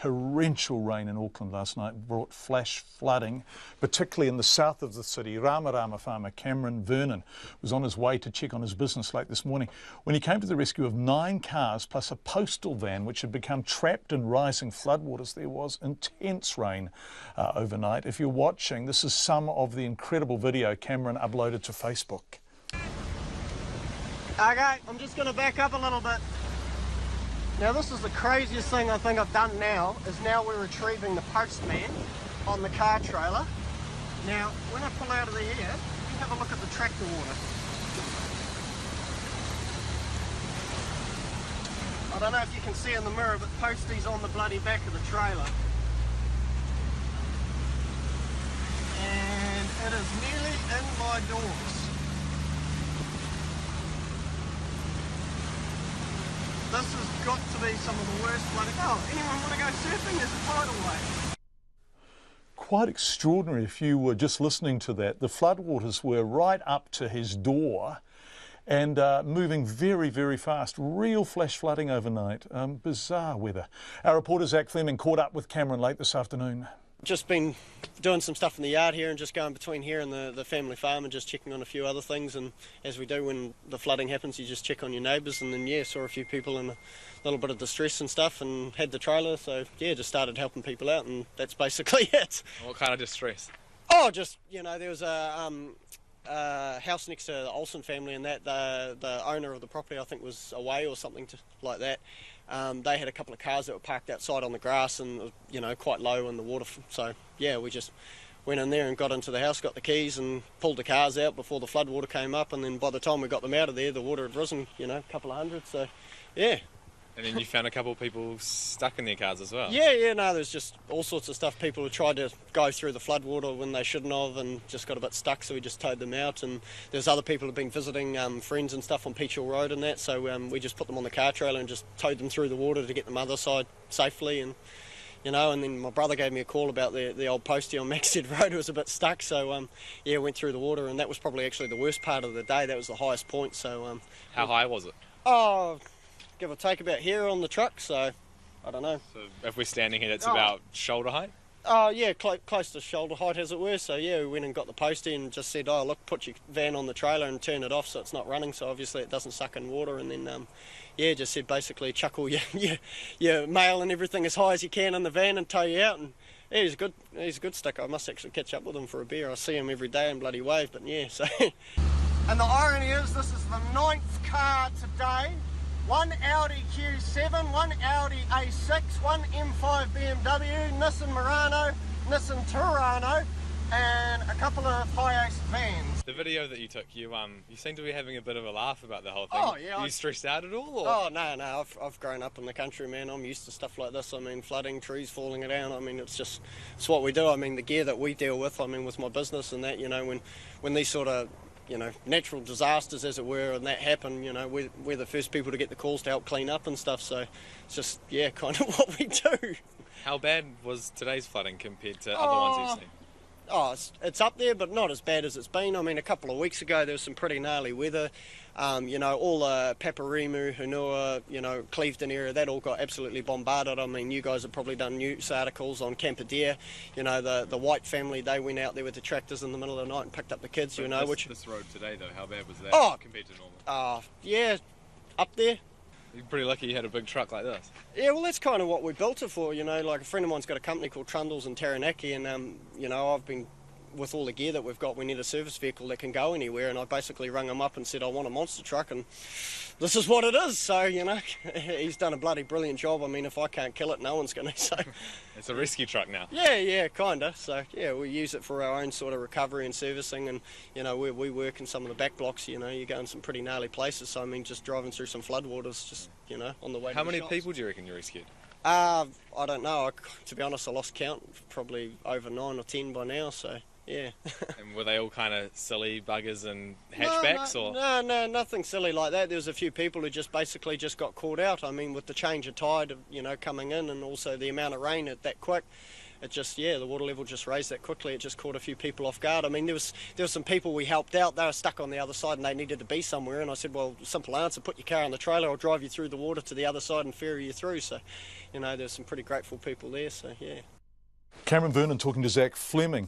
torrential rain in Auckland last night brought flash flooding, particularly in the south of the city. Ramarama farmer Cameron Vernon was on his way to check on his business late this morning when he came to the rescue of 9 cars plus a postal van which had become trapped in rising floodwaters. There was intense rain overnight. If you're watching, this is some of the incredible video Cameron uploaded to Facebook. Okay, I'm just going to back up a little bit. Now this is the craziest thing I think I've done now, is now we're retrieving the postman on the car trailer. Now, when I pull out of the air, you have a look at the tractor water. I don't know if you can see in the mirror, but Posty's on the bloody back of the trailer. And it is nearly in my doors. This has got to be some of the worst flooding. Oh, anyone want to go surfing? There's a tidal wave. Quite extraordinary if you were just listening to that. The floodwaters were right up to his door and moving very, very fast. Real flash flooding overnight. Bizarre weather. Our reporter Zac Fleming caught up with Cameron late this afternoon. Just been doing some stuff in the yard here and just going between here and the family farm and just checking on a few other things, and as we do when the flooding happens, you just check on your neighbours, and then yeah, saw a few people in a little bit of distress and stuff and had the trailer, so yeah, just started helping people out, and that's basically it. What kind of distress? Oh, just, you know, there was a house next to the Olsen family, and that the owner of the property I think was away or something like that. They had a couple of cars that were parked outside on the grass and, you know, quite low in the water. So, yeah, we just went in there and got into the house, got the keys and pulled the cars out before the flood water came up. And then by the time we got them out of there, the water had risen, you know, a couple of hundred. So, yeah. And then you found a couple of people stuck in their cars as well? Yeah, no, there's just all sorts of stuff. People who tried to go through the floodwater when they shouldn't have and just got a bit stuck, so we just towed them out. And there's other people who've been visiting friends and stuff on Peachell Road and that, so we just put them on the car trailer and just towed them through the water to get them other side safely. And you know, and then my brother gave me a call about the old postie on Maxted Road. It was a bit stuck, so yeah, went through the water, and that was probably actually the worst part of the day. That was the highest point. So how high was it? Oh, give or take about here on the truck, so I don't know. So if we're standing here, that's about shoulder height? Oh yeah, close to shoulder height as it were. So yeah, we went and got the postie and just said, oh look, put your van on the trailer and turn it off so it's not running, so obviously it doesn't suck in water. And then yeah, just said basically chuck all your mail and everything as high as you can in the van and tow you out. And yeah, he's a good sticker. I must actually catch up with him for a beer. I see him every day in bloody Wave, but yeah, so. And the irony is, this is the 9th car today. 1 Audi Q7, 1 Audi A6, 1 M5 BMW, Nissan Murano, Nissan Turano, and a couple of Fiat vans. The video that you took, you seem to be having a bit of a laugh about the whole thing. Oh yeah. Are you stressed out at all? Or? Oh no, I've grown up in the country, man. I'm used to stuff like this. I mean, flooding, trees falling down. I mean, it's what we do. I mean, the gear that we deal with. I mean, with my business and that, you know, when these sort of, you know, natural disasters, as it were, and that happen, you know, we're the first people to get the calls to help clean up and stuff, so it's just, yeah, kind of what we do. How bad was today's flooding compared to other ones you've seen? Oh, it's up there, but not as bad as it's been. I mean, a couple of weeks ago, there was some pretty gnarly weather. You know, all Paparimu, Hunua, you know, Clevedon area, that all got absolutely bombarded. I mean, you guys have probably done news articles on Camperdeer. You know, the White family, they went out there with the tractors in the middle of the night and picked up the kids, but you know. This road today, though, how bad was that compared to normal? Yeah, up there. You're pretty lucky you had a big truck like this. Yeah, well, that's kind of what we built it for, you know. Like, a friend of mine's got a company called Trundles in Taranaki, and, you know, I've been, with all the gear that we've got, we need a service vehicle that can go anywhere, and I basically rung him up and said, I want a monster truck, and this is what it is. So, you know, he's done a bloody brilliant job. I mean, if I can't kill it, no one's going to, so. It's a rescue truck now. Yeah, kind of. So, yeah, we use it for our own sort of recovery and servicing, and, you know, we work in some of the back blocks, you know, you go in some pretty gnarly places, so, I mean, just driving through some floodwaters, just, you know, on the way to How the many shops. people do you reckon you rescued? I don't know. To be honest, I lost count. Probably over 9 or 10 by now, so. Yeah. And were they all kind of silly buggers and hatchbacks? No, nothing silly like that. There was a few people who just basically just got caught out. I mean, with the change of tide, you know, coming in, and also the amount of rain that quick, it just, yeah, the water level just raised that quickly. It just caught a few people off guard. I mean, there was some people we helped out. They were stuck on the other side and they needed to be somewhere. And I said, well, simple answer, put your car on the trailer. I'll drive you through the water to the other side and ferry you through. So, you know, there's some pretty grateful people there. So, yeah. Cameron Vernon talking to Zac Fleming.